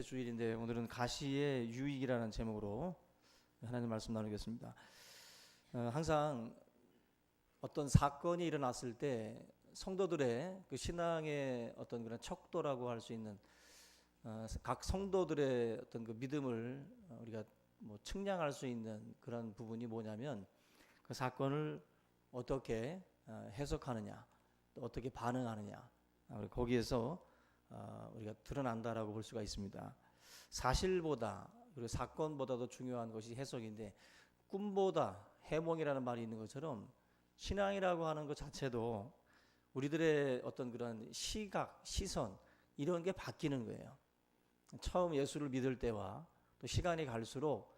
주일인데 오늘은 가시의 유익이라는 제목으로 하나님 말씀 나누겠습니다. 항상 어떤 사건이 일어났을 때 성도들의 그 신앙의 어떤 그런 척도라고 할 수 있는 각 성도들의 어떤 그 믿음을 우리가 뭐 측량할 수 있는 그런 부분이 뭐냐면 그 사건을 어떻게 해석하느냐, 또 어떻게 반응하느냐, 거기에서 우리가 드러난다라고 볼 수가 있습니다. 사실보다 그리고 사건보다도 중요한 것이 해석인데, 꿈보다 해몽이라는 말이 있는 것처럼 신앙이라고 하는 것 자체도 우리들의 어떤 그런 시각, 시선 이런 게 바뀌는 거예요. 처음 예수를 믿을 때와 또 시간이 갈수록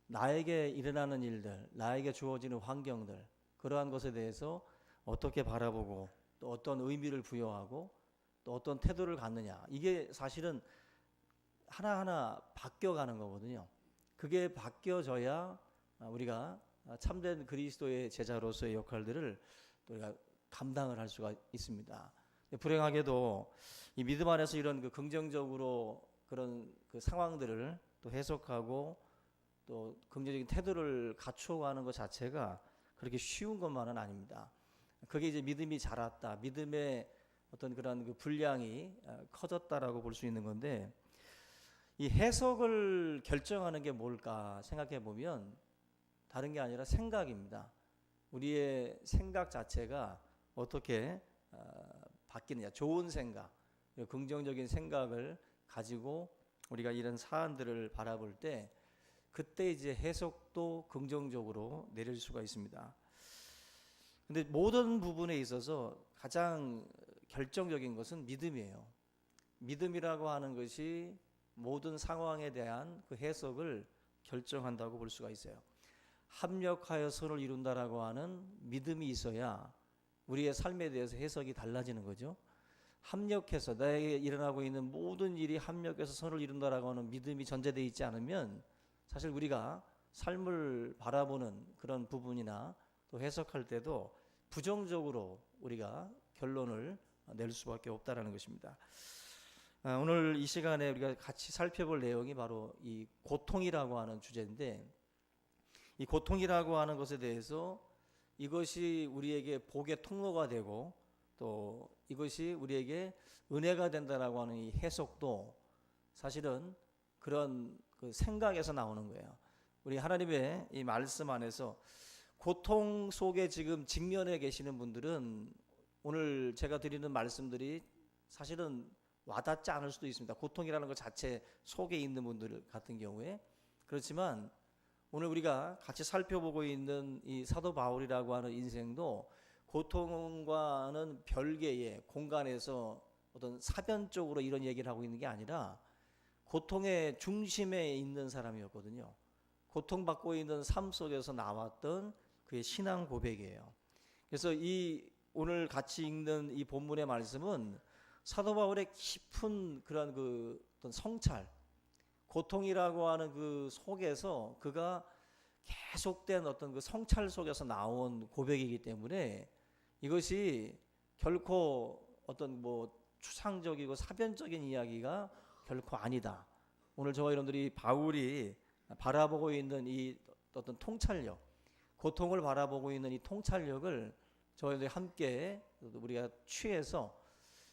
나에게 일어나는 일들, 나에게 주어지는 환경들, 그러한 것에 대해서 어떻게 바라보고 또 어떤 의미를 부여하고 또 어떤 태도를 갖느냐, 이게 사실은 하나하나 바뀌어가는 거거든요. 그게 바뀌어져야 우리가 참된 그리스도의 제자로서의 역할들을 또 우리가 감당을 할 수가 있습니다. 불행하게도 이 믿음 안에서 이런 그 긍정적으로 그런 그 상황들을 또 해석하고 또 긍정적인 태도를 갖추어가는 것 자체가 그렇게 쉬운 것만은 아닙니다. 그게 이제 믿음이 자랐다, 믿음의 어떤 그런 그 분량이 커졌다라고 볼 수 있는 건데, 이 해석을 결정하는 게 뭘까 생각해 보면 다른 게 아니라 생각입니다. 우리의 생각 자체가 어떻게 바뀌느냐, 좋은 생각, 긍정적인 생각을 가지고 우리가 이런 사안들을 바라볼 때 그때 이제 해석도 긍정적으로 내릴 수가 있습니다. 근데 모든 부분에 있어서 가장 결정적인 것은 믿음이에요. 믿음이라고 하는 것이 모든 상황에 대한 그 해석을 결정한다고 볼 수가 있어요. 합력하여 선을 이룬다라고 하는 믿음이 있어야 우리의 삶에 대해서 해석이 달라지는 거죠. 합력해서 나에게 일어나고 있는 모든 일이 합력해서 선을 이룬다라고 하는 믿음이 전제되어 있지 않으면 사실 우리가 삶을 바라보는 그런 부분이나 또 해석할 때도 부정적으로 우리가 결론을 낼 수밖에 없다라는 것입니다. 오늘 이 시간에 우리가 같이 살펴볼 내용이 바로 이 고통이라고 하는 주제인데, 이 고통이라고 하는 것에 대해서 이것이 우리에게 복의 통로가 되고 또 이것이 우리에게 은혜가 된다라고 하는 이 해석도 사실은 그런 그 생각에서 나오는 거예요. 우리 하나님의 이 말씀 안에서 고통 속에 지금 직면해 계시는 분들은 오늘 제가 드리는 말씀들이 사실은 와닿지 않을 수도 있습니다. 고통이라는 것 자체 속에 있는 분들 같은 경우에. 그렇지만 오늘 우리가 같이 살펴보고 있는 이 사도 바울이라고 하는 인생도 고통과는 별개의 공간에서 어떤 사변적으로 이런 얘기를 하고 있는 게 아니라 고통의 중심에 있는 사람이었거든요. 고통받고 있는 삶 속에서 나왔던 그의 신앙 고백이에요. 그래서 이 오늘 같이 읽는 이 본문의 말씀은 사도 바울의 깊은 그런 그 어떤 성찰, 고통이라고 하는 그 속에서 그가 계속된 어떤 그 성찰 속에서 나온 고백이기 때문에 이것이 결코 어떤 뭐 추상적이고 사변적인 이야기가 결코 아니다. 오늘 저와 여러분들이 바울이 바라보고 있는 이 어떤 통찰력, 고통을 바라보고 있는 이 통찰력을 저희들이 함께 우리가 취해서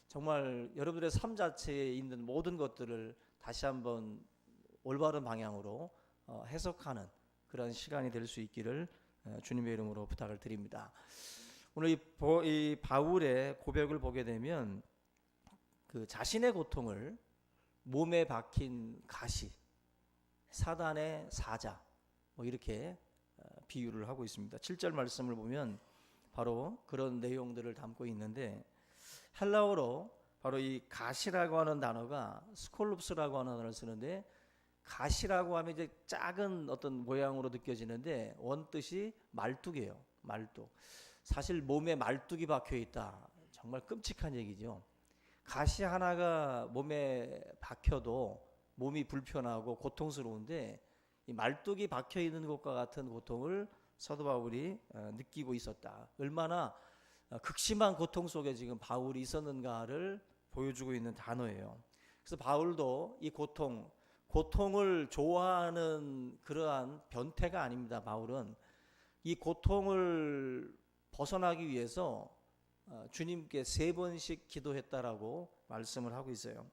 정말 여러분들의 삶 자체에 있는 모든 것들을 다시 한번 올바른 방향으로 해석하는 그런 시간이 될 수 있기를 주님의 이름으로 부탁을 드립니다. 오늘 이 바울의 고백을 보게 되면 그 자신의 고통을 몸에 박힌 가시, 사단의 사자, 뭐 이렇게 비유를 하고 있습니다. 7절 말씀을 보면 바로 그런 내용들을 담고 있는데, 헬라어로 바로 이 가시라고 하는 단어가 스콜룹스라고 하는 단어를 쓰는데, 가시라고 하면 이제 작은 어떤 모양으로 느껴지는데 원뜻이 말뚝이에요. 말뚝. 사실 몸에 말뚝이 박혀 있다. 정말 끔찍한 얘기죠. 가시 하나가 몸에 박혀도 몸이 불편하고 고통스러운데 이 말뚝이 박혀 있는 것과 같은 고통을 사도 바울이 느끼고 있었다. 얼마나 극심한 고통 속에 지금 바울이 있었는가를 보여주고 있는 단어예요. 그래서 바울도 이 고통을 좋아하는 그러한 변태가 아닙니다. 바울은 이 고통을 벗어나기 위해서 주님께 3번씩 기도했다라고 말씀을 하고 있어요.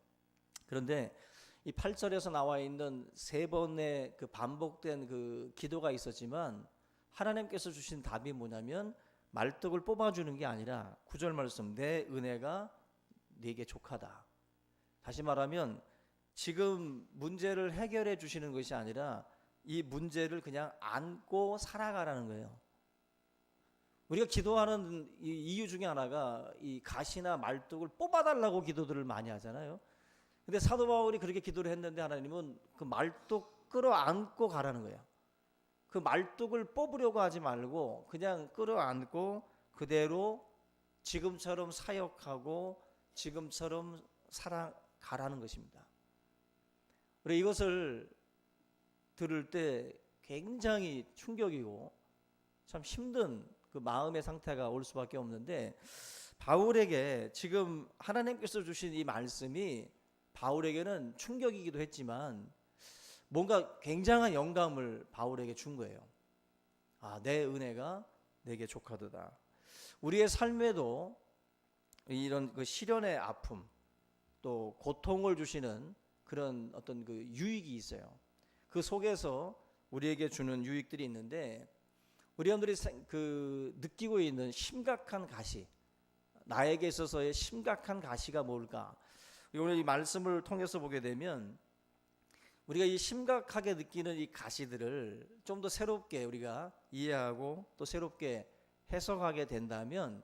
그런데 이 8절에서 나와 있는 3번의 그 반복된 그 기도가 있었지만 하나님께서 주신 답이 뭐냐면 말뚝을 뽑아주는 게 아니라 9절 말씀, 내 은혜가 네게 족하다. 다시 말하면 지금 문제를 해결해 주시는 것이 아니라 이 문제를 그냥 안고 살아가라는 거예요. 우리가 기도하는 이유 중에 하나가 이 가시나 말뚝을 뽑아달라고 기도들을 많이 하잖아요. 근데 사도 바울이 그렇게 기도를 했는데 하나님은 그 말뚝 끌어안고 가라는 거예요. 그 말뚝을 뽑으려고 하지 말고 그냥 끌어안고 그대로 지금처럼 사역하고 지금처럼 살아가라는 것입니다. 우리 이것을 들을 때 굉장히 충격이고 참 힘든 그 마음의 상태가 올 수밖에 없는데, 바울에게 지금 하나님께서 주신 이 말씀이 바울에게는 충격이기도 했지만 뭔가 굉장한 영감을 바울에게 준 거예요. 내 은혜가 내게 족하도다. 우리의 삶에도 이런 그 시련의 아픔 또 고통을 주시는 그런 어떤 그 유익이 있어요. 그 속에서 우리에게 주는 유익들이 있는데, 우리 여러분들이 그 느끼고 있는 심각한 가시, 나에게 있어서의 심각한 가시가 뭘까? 오늘 이 말씀을 통해서 보게 되면 우리가 이 심각하게 느끼는 이 가시들을 좀 더 새롭게 우리가 이해하고 또 새롭게 해석하게 된다면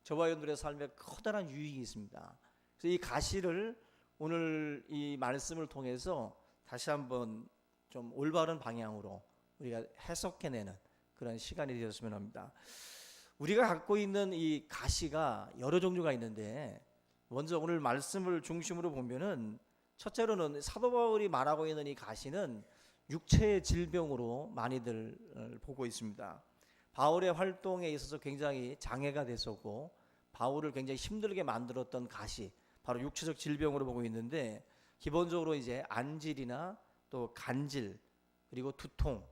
저와 여러분들의 삶에 커다란 유익이 있습니다. 그래서 이 가시를 오늘 이 말씀을 통해서 다시 한번 좀 올바른 방향으로 우리가 해석해내는 그런 시간이 되었으면 합니다. 우리가 갖고 있는 이 가시가 여러 종류가 있는데, 먼저 오늘 말씀을 중심으로 보면은 첫째로는 사도 바울이 말하고 있는 이 가시는 육체의 질병으로 많이들 보고 있습니다. 바울의 활동에 있어서 굉장히 장애가 됐었고 바울을 굉장히 힘들게 만들었던 가시, 바로 육체적 질병으로 보고 있는데, 기본적으로 이제 안질이나 또 간질 그리고 두통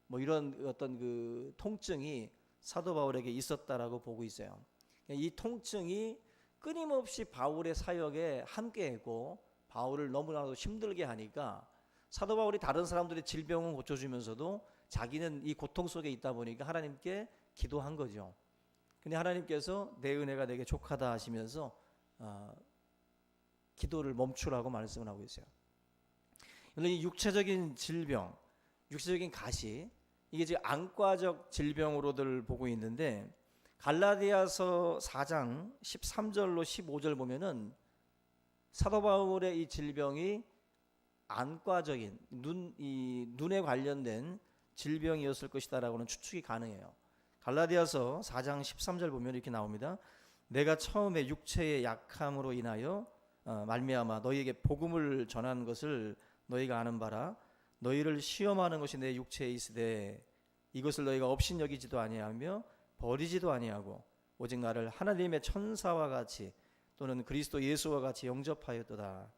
뭐 이런 어떤 그 통증이 사도 바울에게 있었다라고 보고 있어요. 이 통증이 끊임없이 바울의 사역에 함께했고 바울을 너무나도 힘들게 하니까 사도 바울이 다른 사람들의 질병을 고쳐주면서도 자기는 이 고통 속에 있다 보니까 하나님께 기도한 거죠. 근데 하나님께서 내 은혜가 내게 족하다 하시면서 기도를 멈추라고 말씀을 하고 있어요. 이 육체적인 질병, 육체적인 가시, 이게 지금 안과적 질병으로들 보고 있는데, 갈라디아서 4장 13절로 15절 보면은 사도 바울의 이 질병이 안과적인 눈에 관련된 질병이었을 것이다라고는 추측이 가능해요. 갈라디아서 4장 13절 보면 이렇게 나옵니다. 내가 처음에 육체의 약함으로 인하여 말미암아 너희에게 복음을 전한 것을 너희가 아는 바라. 너희를 시험하는 것이 내 육체에 있으되 이것을 너희가 업신여기지도 아니하며 버리지도 아니하고 오직 나를 하나님의 천사와 같이 또는 그리스도 예수와 같이 영접하였도다.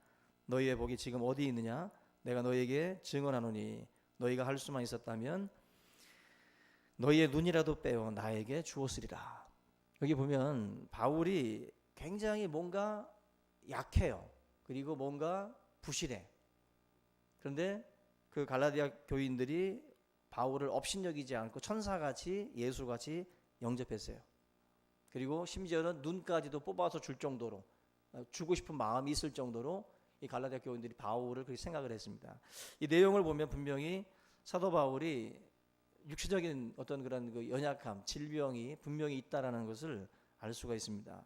너희의 복이 지금 어디 있느냐? 내가 너희에게 증언하노니 너희가 할 수만 있었다면 너희의 눈이라도 빼어 나에게 주었으리라. 여기 보면 바울이 굉장히 뭔가 약해요. 그리고 뭔가 부실해. 그런데 그 갈라디아 교인들이 바울을 업신여기지 않고 천사같이 예수같이 영접했어요. 그리고 심지어는 눈까지도 뽑아서 줄 정도로, 주고 싶은 마음이 있을 정도로 이 갈라디아 교인들이 바울을 그렇게 생각을 했습니다. 이 내용을 보면 분명히 사도 바울이 육체적인 어떤 그런 그 연약함, 질병이 분명히 있다라는 것을 알 수가 있습니다.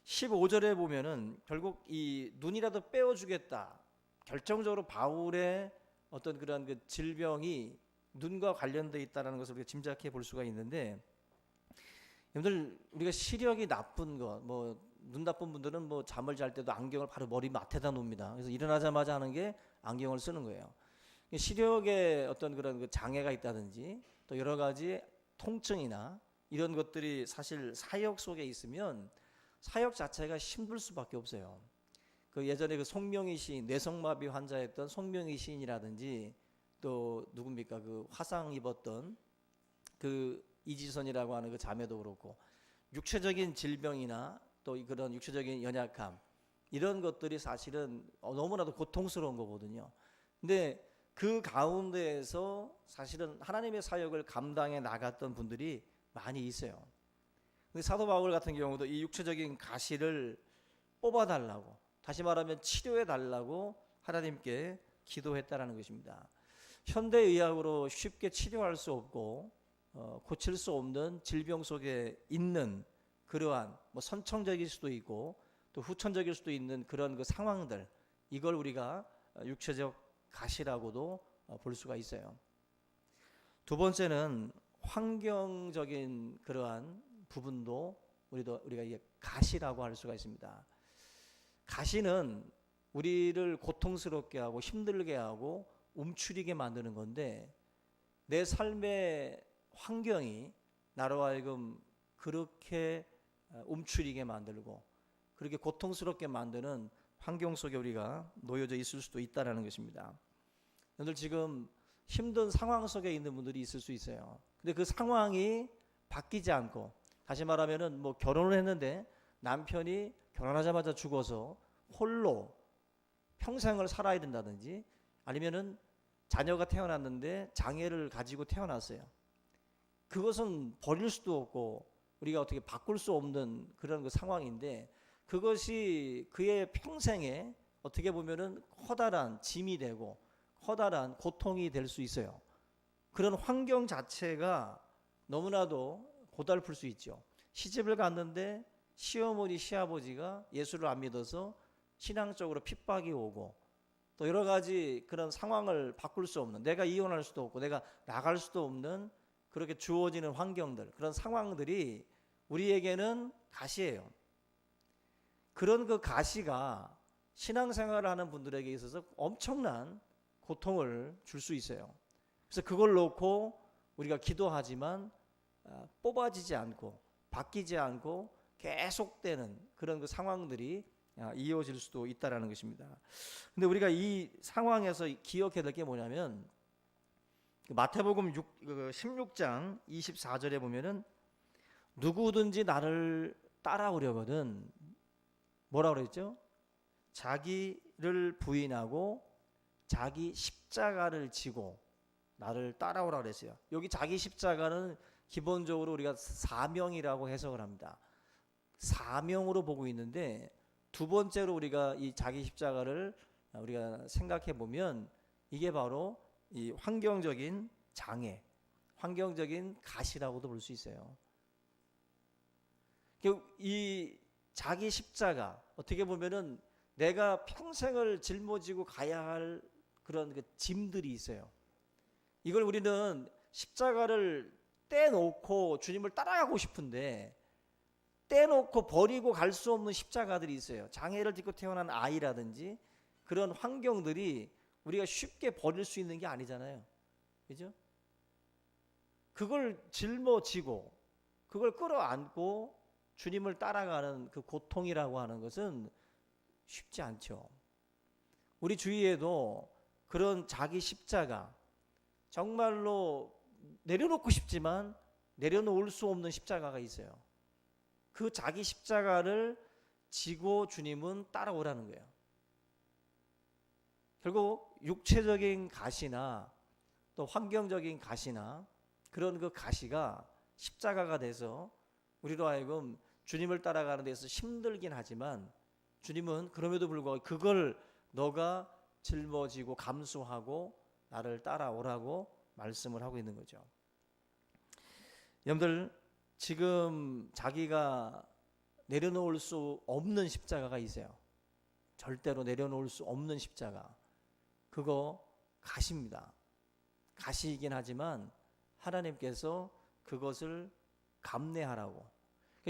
15절에 보면은 결국 이 눈이라도 빼어주겠다, 결정적으로 바울의 어떤 그런 그 질병이 눈과 관련되어 있다는 것을 우리가 짐작해 볼 수가 있는데, 여러분들 우리가 시력이 나쁜 것, 뭐 눈 나쁜 분들은 뭐 잠을 잘 때도 안경을 바로 머리 맡에다 놓습니다. 그래서 일어나자마자 하는 게 안경을 쓰는 거예요. 시력에 어떤 그런 그 장애가 있다든지 또 여러 가지 통증이나 이런 것들이 사실 사역 속에 있으면 사역 자체가 힘들 수밖에 없어요. 그 예전에 그 송명희 시인, 뇌성마비 환자였던 송명희 시인이라든지 또 누굽니까 그 화상 입었던 그 이지선이라고 하는 그 자매도 그렇고 육체적인 질병이나 또 그런 육체적인 연약함 이런 것들이 사실은 너무나도 고통스러운 거거든요. 근데 그 가운데에서 사실은 하나님의 사역을 감당해 나갔던 분들이 많이 있어요. 근데 사도 바울 같은 경우도 이 육체적인 가시를 뽑아달라고, 다시 말하면 치료해달라고 하나님께 기도했다라는 것입니다. 현대의학으로 쉽게 치료할 수 없고 고칠 수 없는 질병 속에 있는 그러한 뭐 선천적일 수도 있고 또 후천적일 수도 있는 그런 그 상황들, 이걸 우리가 육체적 가시라고도 볼 수가 있어요. 두 번째는 환경적인 그러한 부분도 우리가 이게 가시라고 할 수가 있습니다. 가시는 우리를 고통스럽게 하고 힘들게 하고 움츠리게 만드는 건데, 내 삶의 환경이 나로 하여금 그렇게 움츠리게 만들고 그렇게 고통스럽게 만드는 환경 속에 우리가 놓여져 있을 수도 있다는 것입니다. 여러분들 지금 힘든 상황 속에 있는 분들이 있을 수 있어요. 근데 그 상황이 바뀌지 않고, 다시 말하면은 뭐 결혼을 했는데 남편이 결혼하자마자 죽어서 홀로 평생을 살아야 된다든지, 아니면은 자녀가 태어났는데 장애를 가지고 태어났어요. 그것은 버릴 수도 없고 우리가 어떻게 바꿀 수 없는 그런 그 상황인데, 그것이 그의 평생에 어떻게 보면은 커다란 짐이 되고 커다란 고통이 될 수 있어요. 그런 환경 자체가 너무나도 고달플 수 있죠. 시집을 갔는데 시어머니 시아버지가 예수를 안 믿어서 신앙적으로 핍박이 오고, 또 여러 가지 그런 상황을 바꿀 수 없는, 내가 이혼할 수도 없고 내가 나갈 수도 없는 그렇게 주어지는 환경들, 그런 상황들이 우리에게는 가시예요. 그런 그 가시가 신앙생활을 하는 분들에게 있어서 엄청난 고통을 줄 수 있어요. 그래서 그걸 놓고 우리가 기도하지만 뽑아지지 않고 바뀌지 않고 계속되는 그런 그 상황들이 이어질 수도 있다라는 것입니다. 근데 우리가 이 상황에서 기억해야 될 게 뭐냐면, 마태복음 16장 24절에 보면은 누구든지 나를 따라오려거든 뭐라 그랬죠? 자기를 부인하고 자기 십자가를 지고 나를 따라오라 그랬어요. 여기 자기 십자가는 기본적으로 우리가 사명이라고 해석을 합니다. 사명으로 보고 있는데, 두 번째로 우리가 이 자기 십자가를 우리가 생각해 보면 이게 바로 이 환경적인 장애, 환경적인 가시라고도 볼 수 있어요. 이 자기 십자가, 어떻게 보면은 내가 평생을 짊어지고 가야 할 그런 그 짐들이 있어요. 이걸 우리는 십자가를 떼놓고 주님을 따라가고 싶은데 떼놓고 버리고 갈 수 없는 십자가들이 있어요. 장애를 딛고 태어난 아이라든지 그런 환경들이 우리가 쉽게 버릴 수 있는 게 아니잖아요. 그죠? 그걸 짊어지고 그걸 끌어안고 주님을 따라가는 그 고통이라고 하는 것은 쉽지 않죠. 우리 주위에도 그런 자기 십자가, 정말로 내려놓고 싶지만 내려놓을 수 없는 십자가가 있어요. 그 자기 십자가를 지고 주님은 따라오라는 거예요. 결국 육체적인 가시나 또 환경적인 가시나 그런 그 가시가 십자가가 돼서 우리로 하여금 주님을 따라가는 데서 힘들긴 하지만, 주님은 그럼에도 불구하고 그걸 너가 짊어지고 감수하고 나를 따라오라고 말씀을 하고 있는 거죠. 여러분들, 지금 자기가 내려놓을 수 없는 십자가가 있어요. 절대로 내려놓을 수 없는 십자가. 그거 가시입니다. 가시이긴 하지만 하나님께서 그것을 감내하라고.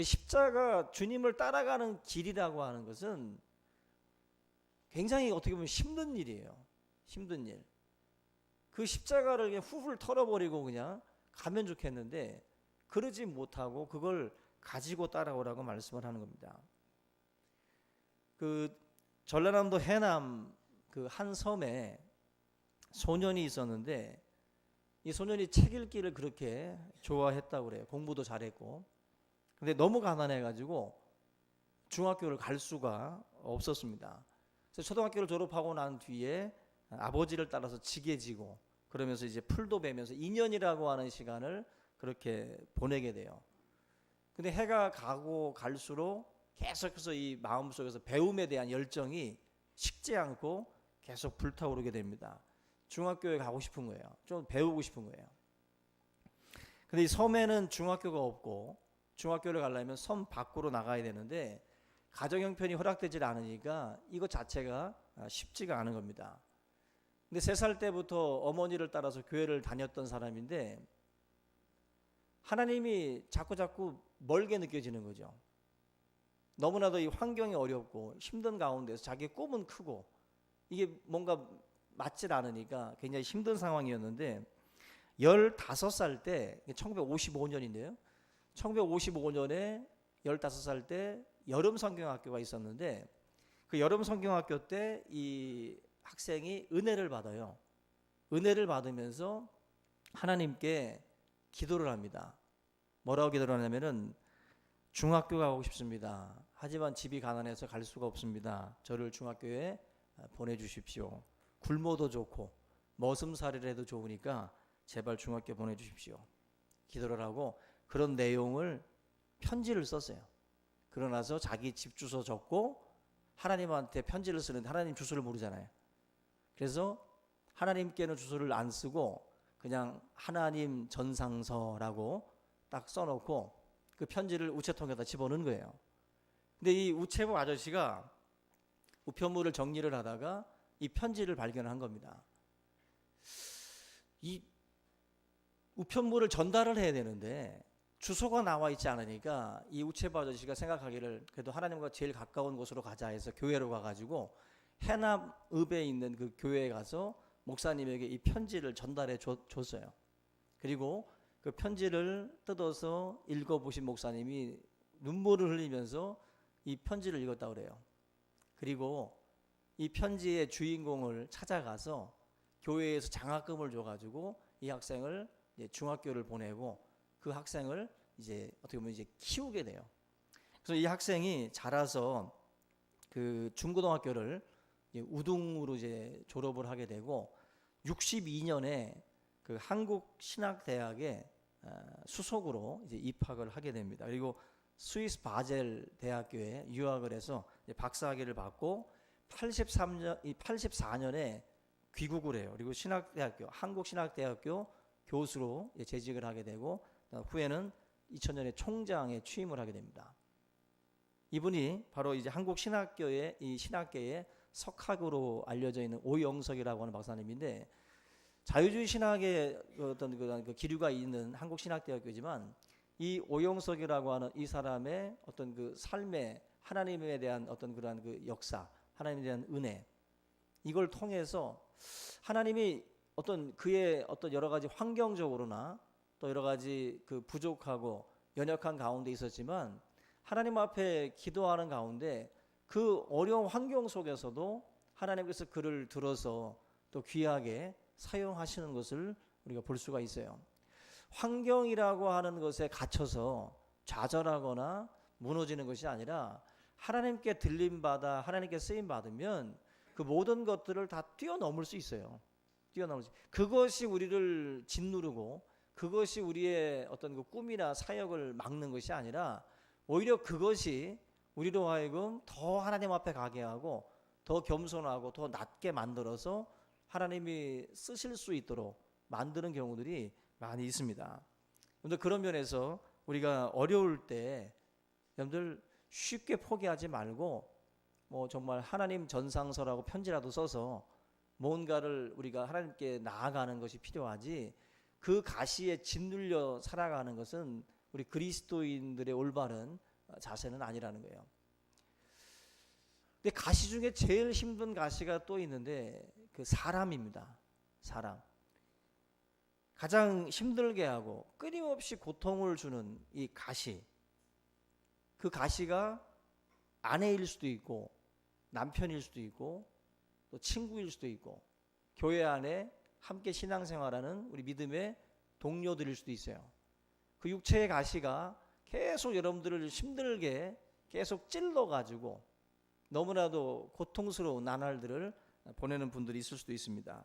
십자가, 주님을 따라가는 길이라고 하는 것은 굉장히 어떻게 보면 힘든 일이에요. 힘든 일. 그 십자가를 그냥 훌훌 털어버리고 그냥 가면 좋겠는데 그러지 못하고 그걸 가지고 따라오라고 말씀을 하는 겁니다. 그 전라남도 해남 그 한 섬에 소년이 있었는데 이 소년이 책 읽기를 그렇게 좋아했다고 그래요. 공부도 잘했고. 근데 너무 가난해가지고 중학교를 갈 수가 없었습니다. 그래서 초등학교를 졸업하고 난 뒤에 아버지를 따라서 지게 지고 그러면서 이제 풀도 베면서 2년이라고 하는 시간을 그렇게 보내게 돼요. 근데 해가 가고 갈수록 계속해서 이 마음속에서 배움에 대한 열정이 식지 않고 계속 불타오르게 됩니다. 중학교에 가고 싶은 거예요. 좀 배우고 싶은 거예요. 근데 이 섬에는 중학교가 없고 중학교를 가려면 섬 밖으로 나가야 되는데 가정 형편이 허락되질 않으니까 이것 자체가 쉽지가 않은 겁니다. 근데 3살 때부터 어머니를 따라서 교회를 다녔던 사람인데 하나님이 자꾸 멀게 느껴지는 거죠. 너무나도 이 환경이 어렵고 힘든 가운데서 자기의 꿈은 크고 이게 뭔가 맞질 않으니까 굉장히 힘든 상황이었는데 15살 때 1955년인데요. 1955년에 15살 때 여름 성경학교가 있었는데 그 여름 성경학교 때 이 학생이 은혜를 받아요. 은혜를 받으면서 하나님께 기도를 합니다. 뭐라고 기도를 하냐면은 중학교 가고 싶습니다. 하지만 집이 가난해서 갈 수가 없습니다. 저를 중학교에 보내주십시오. 굶어도 좋고 머슴살이라도 좋으니까 제발 중학교 보내주십시오. 기도를 하고 그런 내용을 편지를 썼어요. 그러고 나서 자기 집 주소 적고 하나님한테 편지를 쓰는데 하나님 주소를 모르잖아요. 그래서 하나님께는 주소를 안 쓰고 그냥 하나님 전상서라고 딱 써놓고 그 편지를 우체통에다 집어넣은 거예요. 근데 이 우체부 아저씨가 우편물을 정리를 하다가 이 편지를 발견한 겁니다. 이 우편물을 전달을 해야 되는데 주소가 나와 있지 않으니까 이 우체부 아저씨가 생각하기를 그래도 하나님과 제일 가까운 곳으로 가자 해서 교회로 가가지고 해남읍에 있는 그 교회에 가서 목사님에게 이 편지를 전달해 줬어요. 그리고 그 편지를 뜯어서 읽어보신 목사님이 눈물을 흘리면서 이 편지를 읽었다고 그래요. 그리고 이 편지의 주인공을 찾아가서 교회에서 장학금을 줘가지고 이 학생을 이제 중학교를 보내고 그 학생을 이제 어떻게 보면 이제 키우게 돼요. 그래서 이 학생이 자라서 그 중고등학교를 우등으로 이제 졸업을 하게 되고 62년에 그 한국신학대학에 수석으로 이제 입학을 하게 됩니다. 그리고 스위스 바젤 대학교에 유학을 해서 박사학위를 받고 84년에 귀국을 해요. 그리고 신학대학교, 한국신학대학교 교수로 재직을 하게 되고 후에는 2000년에 총장에 취임을 하게 됩니다. 이분이 바로 이제 한국신학교의 이 신학계의 석학으로 알려져 있는 오영석이라고 하는 박사님인데 자유주의 신학의 어떤 그 기류가 있는 한국신학대학교지만 이 오영석이라고 하는 이 사람의 어떤 그 삶의 하나님에 대한 어떤 그러한 그 역사, 하나님에 대한 은혜 이걸 통해서 하나님이 어떤 그의 어떤 여러 가지 환경적으로나 또 여러 가지 그 부족하고 연약한 가운데 있었지만 하나님 앞에 기도하는 가운데 그 어려운 환경 속에서도 하나님께서 그를 들어서 또 귀하게 사용하시는 것을 우리가 볼 수가 있어요. 환경이라고 하는 것에 갇혀서 좌절하거나 무너지는 것이 아니라 하나님께 들림받아 하나님께 쓰임받으면 그 모든 것들을 다 뛰어넘을 수 있어요. 뛰어넘을 수. 그것이 우리를 짓누르고 그것이 우리의 어떤 그 꿈이나 사역을 막는 것이 아니라 오히려 그것이 우리로 하여금 더 하나님 앞에 가게 하고 더 겸손하고 더 낮게 만들어서 하나님이 쓰실 수 있도록 만드는 경우들이 많이 있습니다. 그런데 그런 면에서 우리가 어려울 때 여러분들 쉽게 포기하지 말고 뭐 정말 하나님 전상서라고 편지라도 써서 뭔가를 우리가 하나님께 나아가는 것이 필요하지 그 가시에 짓눌려 살아가는 것은 우리 그리스도인들의 올바른 자세는 아니라는 거예요. 근데 가시 중에 제일 힘든 가시가 또 있는데 그 사람입니다. 사람. 가장 힘들게 하고 끊임없이 고통을 주는 이 가시. 그 가시가 아내일 수도 있고 남편일 수도 있고 또 친구일 수도 있고 교회 안에 함께 신앙생활하는 우리 믿음의 동료들일 수도 있어요. 그 육체의 가시가 계속 여러분들을 힘들게 계속 찔러가지고 너무나도 고통스러운 나날들을 보내는 분들이 있을 수도 있습니다.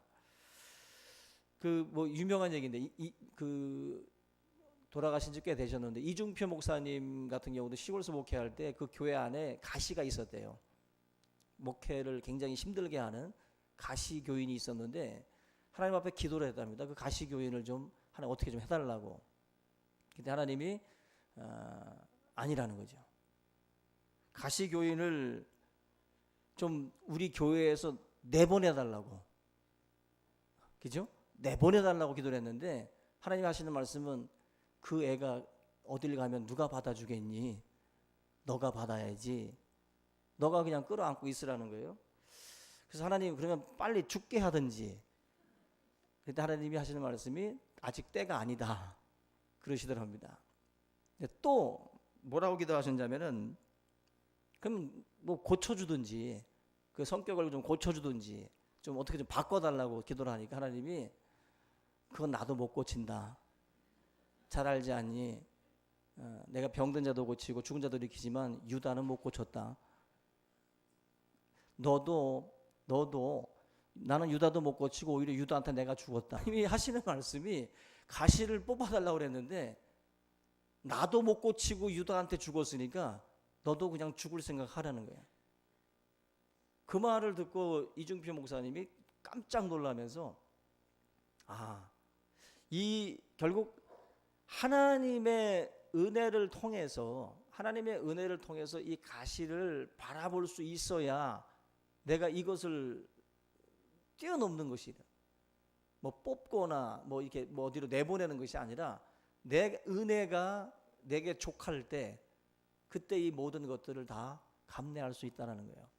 그 뭐 유명한 얘기인데 그 돌아가신 지 꽤 되셨는데 이중표 목사님 같은 경우도 시골에서 목회할 때 그 교회 안에 가시가 있었대요. 목회를 굉장히 힘들게 하는 가시 교인이 있었는데 하나님 앞에 기도를 했답니다. 그 가시 교인을 좀 하나님 어떻게 좀 해달라고. 근데 하나님이 아니라는 거죠. 가시 교인을 좀 우리 교회에서 내보내달라고, 그죠? 내보내달라고 기도를 했는데 하나님 하시는 말씀은 그 애가 어딜 가면 누가 받아주겠니? 너가 받아야지. 너가 그냥 끌어안고 있으라는 거예요. 그래서 하나님 그러면 빨리 죽게 하든지. 그때 하나님이 하시는 말씀이 아직 때가 아니다 그러시더랍니다. 또 뭐라고 기도하셨냐면은 그럼 뭐 고쳐주든지 그 성격을 좀 고쳐주든지 좀 어떻게 좀 바꿔달라고 기도를 하니까 하나님이 그건 나도 못 고친다. 잘 알지 않니? 내가 병든 자도 고치고 죽은 자도 일으키지만 유다는 못 고쳤다. 너도 나는 유다도 못 고치고 오히려 유다한테 내가 죽었다. 이미 하시는 말씀이 가시를 뽑아달라고 그랬는데 나도 못 고치고 유다한테 죽었으니까 너도 그냥 죽을 생각하라는 거야. 그 말을 듣고 이중표 목사님이 깜짝 놀라면서 결국 하나님의 은혜를 통해서 이 가시를 바라볼 수 있어야 내가 이것을 뛰어넘는 것이다. 뭐 뽑거나 뭐 이렇게 뭐 어디로 내보내는 것이 아니라 내 은혜가 내게 족할 때 그때 이 모든 것들을 다 감내할 수 있다는 거예요.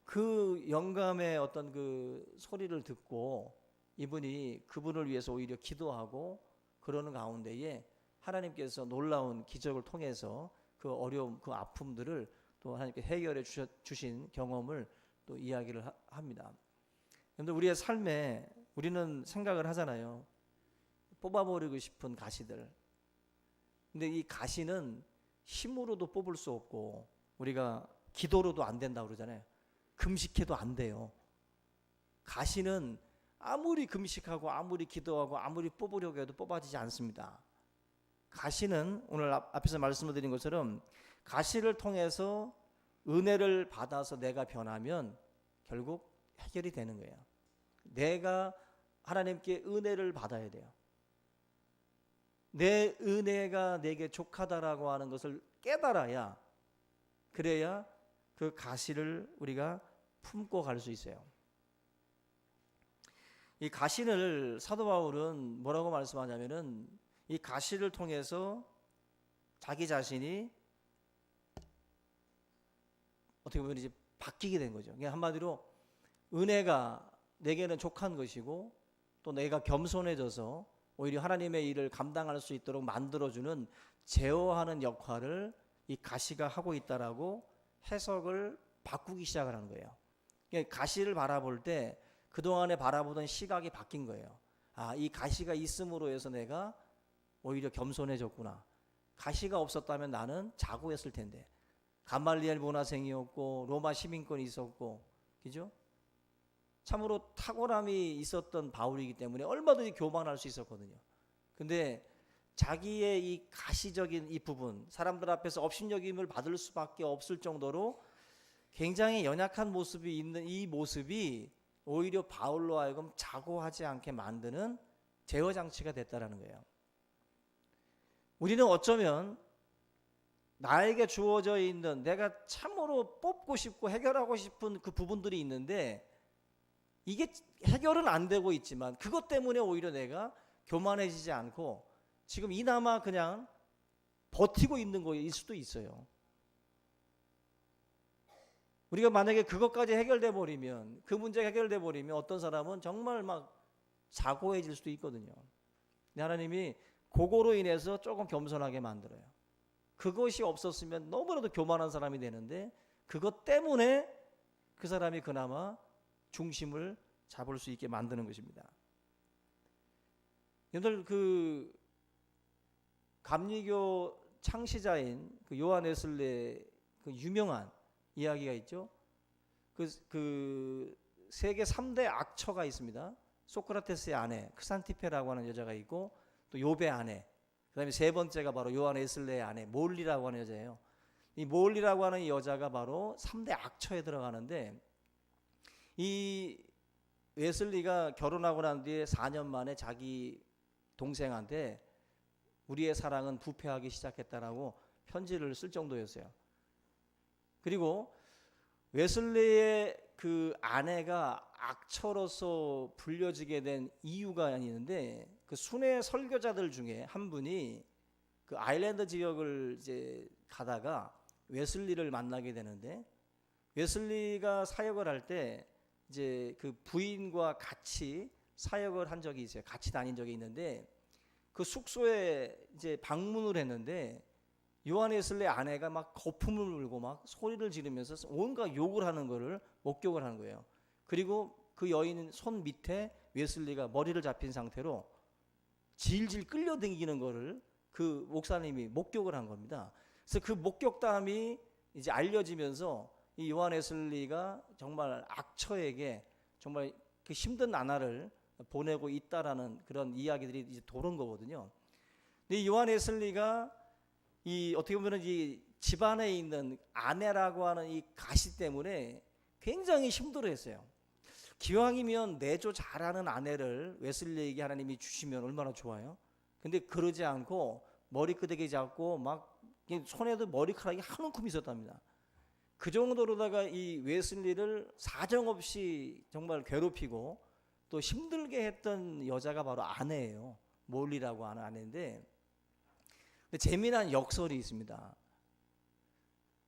그 영감의 어떤 그 소리를 듣고 이분이 그분을 위해서 오히려 기도하고 그러는 가운데에 하나님께서 놀라운 기적을 통해서 그 어려움, 그 아픔들을 또 하나님께 해결해 주신 경험을 또 이야기를 합니다. 그런데 우리의 삶에 우리는 생각을 하잖아요. 뽑아버리고 싶은 가시들. 근데 이 가시는 힘으로도 뽑을 수 없고 우리가 기도로도 안 된다고 그러잖아요. 금식해도 안 돼요. 가시는 아무리 금식하고 아무리 기도하고 아무리 뽑으려고 해도 뽑아지지 않습니다. 가시는 오늘 앞에서 말씀을 드린 것처럼 가시를 통해서 은혜를 받아서 내가 변하면 결국 해결이 되는 거예요. 내가 하나님께 은혜를 받아야 돼요. 내 은혜가 내게 족하다라고 하는 것을 깨달아야 그래야 그 가시를 우리가 품고 갈 수 있어요. 이 가시를 사도 바울은 뭐라고 말씀하냐면은 이 가시를 통해서 자기 자신이 어떻게 보면 이제 바뀌게 된 거죠. 그러니까 한마디로 은혜가 내게는 족한 것이고 또 내가 겸손해져서 오히려 하나님의 일을 감당할 수 있도록 만들어주는 제어하는 역할을 이 가시가 하고 있다라고 해석을 바꾸기 시작을 하는 거예요. 그러니까 가시를 바라볼 때 그동안에 바라보던 시각이 바뀐 거예요. 이 가시가 있음으로 해서 내가 오히려 겸손해졌구나. 가시가 없었다면 나는 자고했을 텐데. 가말리엘 문화생이었고 로마 시민권이 있었고, 그죠? 참으로 탁월함이 있었던 바울이기 때문에 얼마든지 교만할 수 있었거든요. 근데 자기의 이 가시적인 이 부분, 사람들 앞에서 업신여김을 받을 수밖에 없을 정도로 굉장히 연약한 모습이 있는 이 모습이 오히려 바울로 하여금 자고하지 않게 만드는 제어 장치가 됐다라는 거예요. 우리는 어쩌면 나에게 주어져 있는 내가 참으로 뽑고 싶고 해결하고 싶은 그 부분들이 있는데 이게 해결은 안 되고 있지만 그것 때문에 오히려 내가 교만해지지 않고 지금 이나마 그냥 버티고 있는 거일 수도 있어요. 우리가 만약에 그것까지 해결돼 버리면, 그 문제가 해결돼 버리면 어떤 사람은 정말 막 자고해질 수도 있거든요. 하나님이 그거로 인해서 조금 겸손하게 만들어요. 그것이 없었으면 너무나도 교만한 사람이 되는데 그것 때문에 그 사람이 그나마 중심을 잡을 수 있게 만드는 것입니다. 여러분들 그 감리교 창시자인 그 요한 웨슬레의 그 유명한 이야기가 있죠. 그 세계 3대 악처가 있습니다. 소크라테스의 아내 크산티페라고 하는 여자가 있고, 또 욥의 아내, 그다음에 세 번째가 바로 요한 웨슬레의 아내 몰리라고 하는 여자예요. 이 몰리라고 하는 이 여자가 바로 3대 악처에 들어가는데, 이 웨슬리가 결혼하고 난 뒤에 4년 만에 자기 동생한테 우리의 사랑은 부패하기 시작했다라고 편지를 쓸 정도였어요. 그리고 웨슬리의 그 아내가 악처로서 불려지게 된 이유가 있는데, 그 순회 설교자들 중에 한 분이 그 아일랜드 지역을 이제 가다가 웨슬리를 만나게 되는데, 웨슬리가 사역을 할 때 이제 그 부인과 같이 사역을 한 적이 있어요. 같이 다닌 적이 있는데, 그 숙소에 이제 방문을 했는데 요한 웨슬리 아내가 막 거품을 불고 막 소리를 지르면서 온갖 욕을 하는 거를 목격을 하는 거예요. 그리고 그 여인 손 밑에 웨슬리가 머리를 잡힌 상태로 질질 끌려다니는 거를 그 목사님이 목격을 한 겁니다. 그래서 그 목격담이 이제 알려지면서 이 요한 웨슬리가 정말 악처에게 정말 그 힘든 나날을 보내고 있다라는 그런 이야기들이 이제 도는 거거든요. 근데 이 요한 웨슬리가 이 어떻게 보면 이 집안에 있는 아내라고 하는 이 가시 때문에 굉장히 힘들어했어요. 기왕이면 내조 잘하는 아내를 웨슬리에게 하나님이 주시면 얼마나 좋아요. 근데 그러지 않고 머리끄댕이 잡고 막 손에도 머리카락이 한 움큼 있었답니다. 그 정도로다가 이 웨슬리를 사정없이 정말 괴롭히고 또 힘들게 했던 여자가 바로 아내예요. 몰리라고 하는 아내인데, 재미난 역설이 있습니다.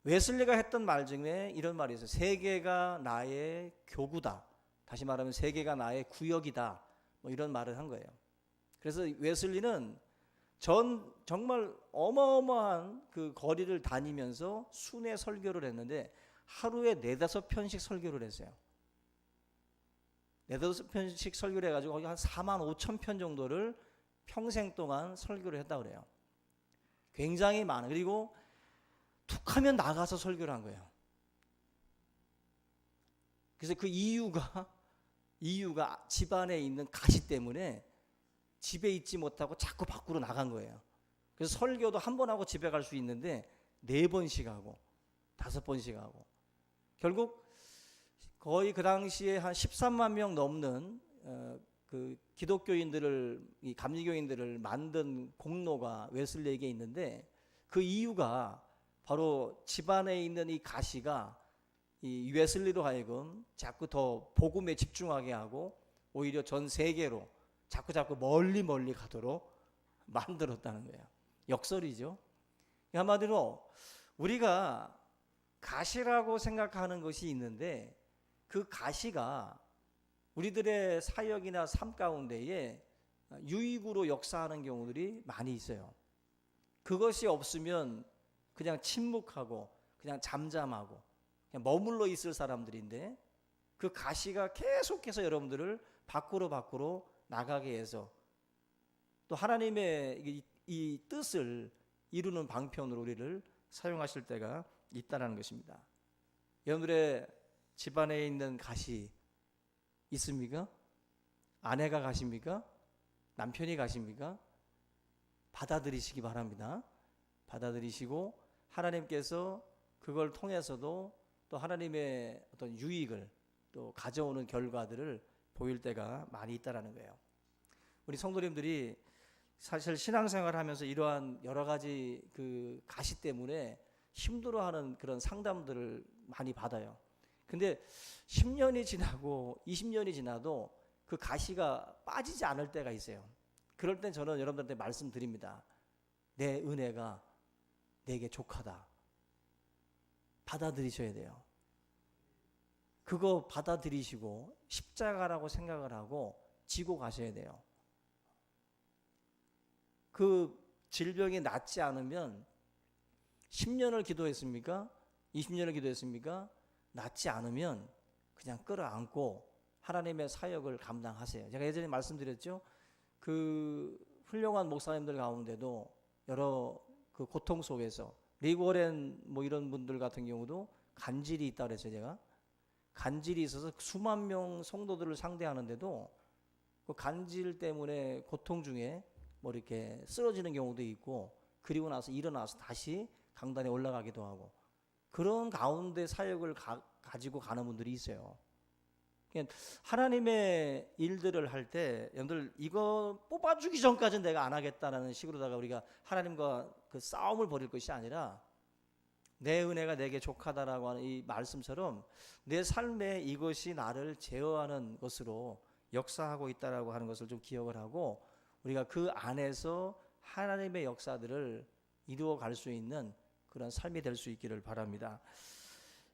웨슬리가 했던 말 중에 이런 말이 있어요. 세계가 나의 교구다. 다시 말하면 세계가 나의 구역이다. 뭐 이런 말을 한 거예요. 그래서 웨슬리는 정말 어마어마한 그 거리를 다니면서 순회 설교를 했는데 하루에 4-5편씩 설교를 했어요. 4-5편씩 설교를 해가지고 거기 한 45,000편 정도를 평생 동안 설교를 했다고 그래요. 굉장히 많아. 그리고 툭하면 나가서 설교를 한 거예요. 그래서 그 이유가 집안에 있는 가시 때문에 집에 있지 못하고 자꾸 밖으로 나간 거예요. 그래서 설교도 한 번 하고 집에 갈 수 있는데 4번씩 하고 5번씩 하고, 결국 거의 그 당시에 한 13만 명 넘는 그 기독교인들을, 이 감리교인들을 만든 공로가 웨슬리에게 있는데, 그 이유가 바로 집안에 있는 이 가시가 이 웨슬리로 하여금 자꾸 더 복음에 집중하게 하고 오히려 전 세계로 자꾸 멀리 가도록 만들었다는 거예요. 역설이죠. 한마디로 우리가 가시라고 생각하는 것이 있는데, 그 가시가 우리들의 사역이나 삶 가운데에 유익으로 역사하는 경우들이 많이 있어요. 그것이 없으면 그냥 침묵하고 그냥 잠잠하고 그냥 머물러 있을 사람들인데, 그 가시가 계속해서 여러분들을 밖으로 나가게 해서 또 하나님의 이 뜻을 이루는 방편으로 우리를 사용하실 때가 있다는 것입니다. 여러분들의 집안에 있는 가시 있습니까? 아내가 가십니까? 남편이 가십니까? 받아들이시기 바랍니다. 받아들이시고 하나님께서 그걸 통해서도 또 하나님의 어떤 유익을 또 가져오는 결과들을 보일 때가 많이 있다라는 거예요. 우리 성도님들이 사실 신앙생활 하면서 이러한 여러 가지 그 가시 때문에 힘들어하는 그런 상담들을 많이 받아요. 근데 10년이 지나고 20년이 지나도 그 가시가 빠지지 않을 때가 있어요. 그럴 땐 저는 여러분들한테 말씀드립니다. 내 은혜가 내게 족하다. 받아들이셔야 돼요. 그거 받아들이시고 십자가라고 생각을 하고 지고 가셔야 돼요. 그 질병이 낫지 않으면 10년을 기도했습니까? 20년을 기도했습니까? 낫지 않으면 그냥 끌어안고 하나님의 사역을 감당하세요. 제가 예전에 말씀드렸죠. 그 훌륭한 목사님들 가운데도 여러 그 고통 속에서 리고렌 뭐 이런 분들 같은 경우도 간질이 있다 그랬어요. 제가 간질이 있어서 수만 명 성도들을 상대하는데도 그 간질 때문에 고통 중에 뭐 이렇게 쓰러지는 경우도 있고, 그리고 나서 일어나서 다시 강단에 올라가기도 하고, 그런 가운데 사역을 가지고 가는 분들이 있어요. 그러니까 하나님의 일들을 할 때 여러분들 이거 뽑아주기 전까지는 내가 안 하겠다라는 식으로다가 우리가 하나님과 그 싸움을 벌일 것이 아니라, 내 은혜가 내게 족하다라고 하는 이 말씀처럼 내 삶에 이것이 나를 제어하는 것으로 역사하고 있다라고 하는 것을 좀 기억을 하고, 우리가 그 안에서 하나님의 역사들을 이루어 갈 수 있는 그런 삶이 될 수 있기를 바랍니다.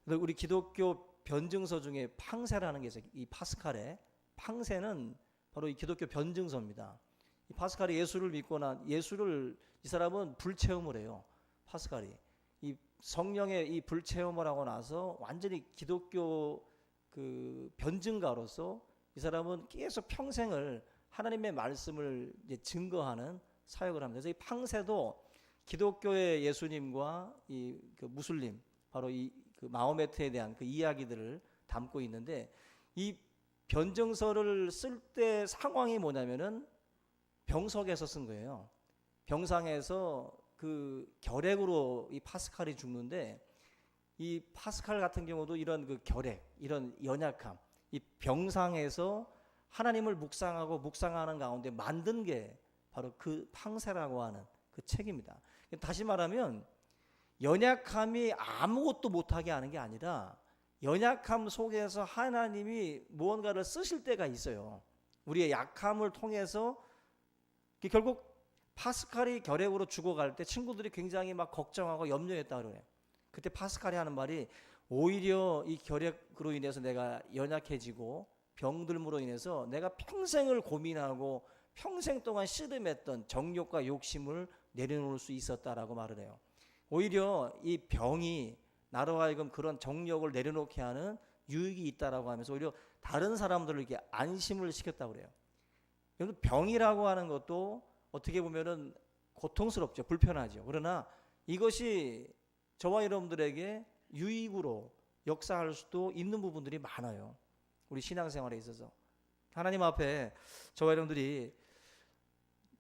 우리 기독교 변증서 중에 팡세라는 게 있어요. 이 파스칼의 팡세는 바로 이 기독교 변증서입니다. 이 파스칼이 예수를 믿거나 예수를 이 사람은 불체험을 해요. 파스칼이 이 성령의 이 불체험을 하고 나서 완전히 기독교 그 변증가로서 이 사람은 계속 평생을 하나님의 말씀을 이제 증거하는 사역을 합니다. 그래서 이 팡세도 기독교의 예수님과 이 그 무슬림, 바로 이 그 마호메트에 대한 그 이야기들을 담고 있는데, 이 변증서를 쓸 때 상황이 뭐냐면은 병석에서 쓴 거예요. 병상에서 그 결핵으로 이 파스칼이 죽는데, 이 파스칼 같은 경우도 이런 그 결핵, 이런 연약함, 이 병상에서 하나님을 묵상하는 가운데 만든 게 바로 그 팡세라고 하는 그 책입니다. 다시 말하면 연약함이 아무것도 못하게 하는 게 아니라, 연약함 속에서 하나님이 무언가를 쓰실 때가 있어요. 우리의 약함을 통해서. 결국 파스칼이 결핵으로 죽어갈 때 친구들이 굉장히 막 걱정하고 염려했다 그래요. 그때 파스칼이 하는 말이, 오히려 이 결핵으로 인해서 내가 연약해지고 병들므로 인해서 내가 평생을 고민하고 평생 동안 씨름했던 정욕과 욕심을 내려놓을 수 있었다라고 말을 해요. 오히려 이 병이 나로 하여금 그런 정욕을 내려놓게 하는 유익이 있다라고 하면서 오히려 다른 사람들을 이렇게 안심을 시켰다고 그래요. 여러분, 병이라고 하는 것도 어떻게 보면은 고통스럽죠. 불편하죠. 그러나 이것이 저와 여러분들에게 유익으로 역사할 수도 있는 부분들이 많아요. 우리 신앙생활에 있어서 하나님 앞에 저와 여러분들이,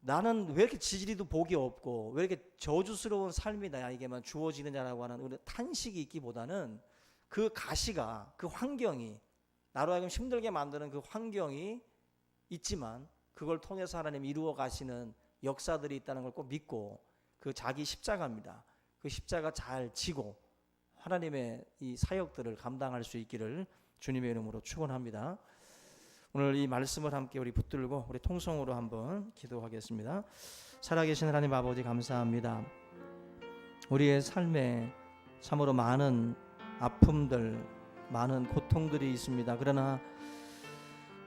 나는 왜 이렇게 지지리도 복이 없고 왜 이렇게 저주스러운 삶이 나에게만 주어지느냐라고 하는 탄식이 있기보다는, 그 가시가, 그 환경이, 나로 하여금 힘들게 만드는 그 환경이 있지만 그걸 통해서 하나님이 이루어 가시는 역사들이 있다는 걸 꼭 믿고, 그 자기 십자가입니다. 그 십자가 잘 지고 하나님의 이 사역들을 감당할 수 있기를 주님의 이름으로 축원합니다. 오늘 이 말씀을 함께 우리 붙들고 우리 통성으로 한번 기도하겠습니다. 살아계신 하나님 아버지, 감사합니다. 우리의 삶에 참으로 많은 아픔들, 많은 고통들이 있습니다. 그러나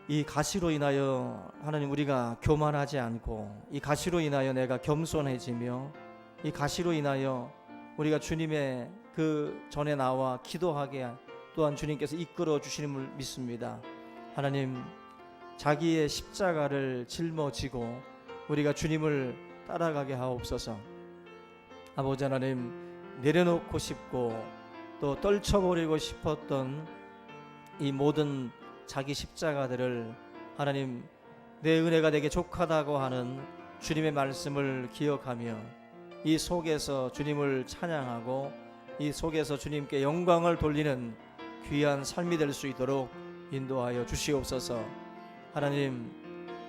이 가시로 인하여 하나님, 우리가 교만하지 않고, 이 가시로 인하여 내가 겸손해지며, 이 가시로 인하여 우리가 주님의 그 전에 나와 기도하게 또한 주님께서 이끌어 주시는 믿습니다. 하나님, 자기의 십자가를 짊어지고 우리가 주님을 따라가게 하옵소서. 아버지 하나님, 내려놓고 싶고 또 떨쳐버리고 싶었던 이 모든 자기 십자가들을 하나님, 내 은혜가 내게 족하다고 하는 주님의 말씀을 기억하며 이 속에서 주님을 찬양하고 이 속에서 주님께 영광을 돌리는 귀한 삶이 될 수 있도록 인도하여 주시옵소서. 하나님,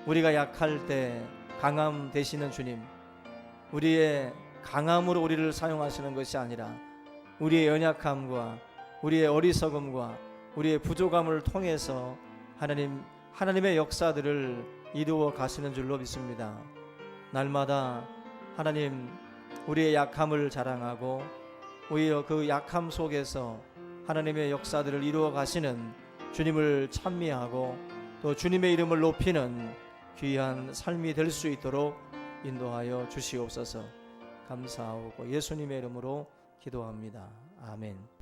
우리가 약할 때 강함 되시는 주님, 우리의 강함으로 우리를 사용하시는 것이 아니라 우리의 연약함과 우리의 어리석음과 우리의 부족함을 통해서 하나님의 역사들을 이루어 가시는 줄로 믿습니다. 날마다 하나님, 우리의 약함을 자랑하고 오히려 그 약함 속에서 하나님의 역사들을 이루어 가시는 주님을 찬미하고 또 주님의 이름을 높이는 귀한 삶이 될 수 있도록 인도하여 주시옵소서. 감사하고 예수님의 이름으로 기도합니다. 아멘.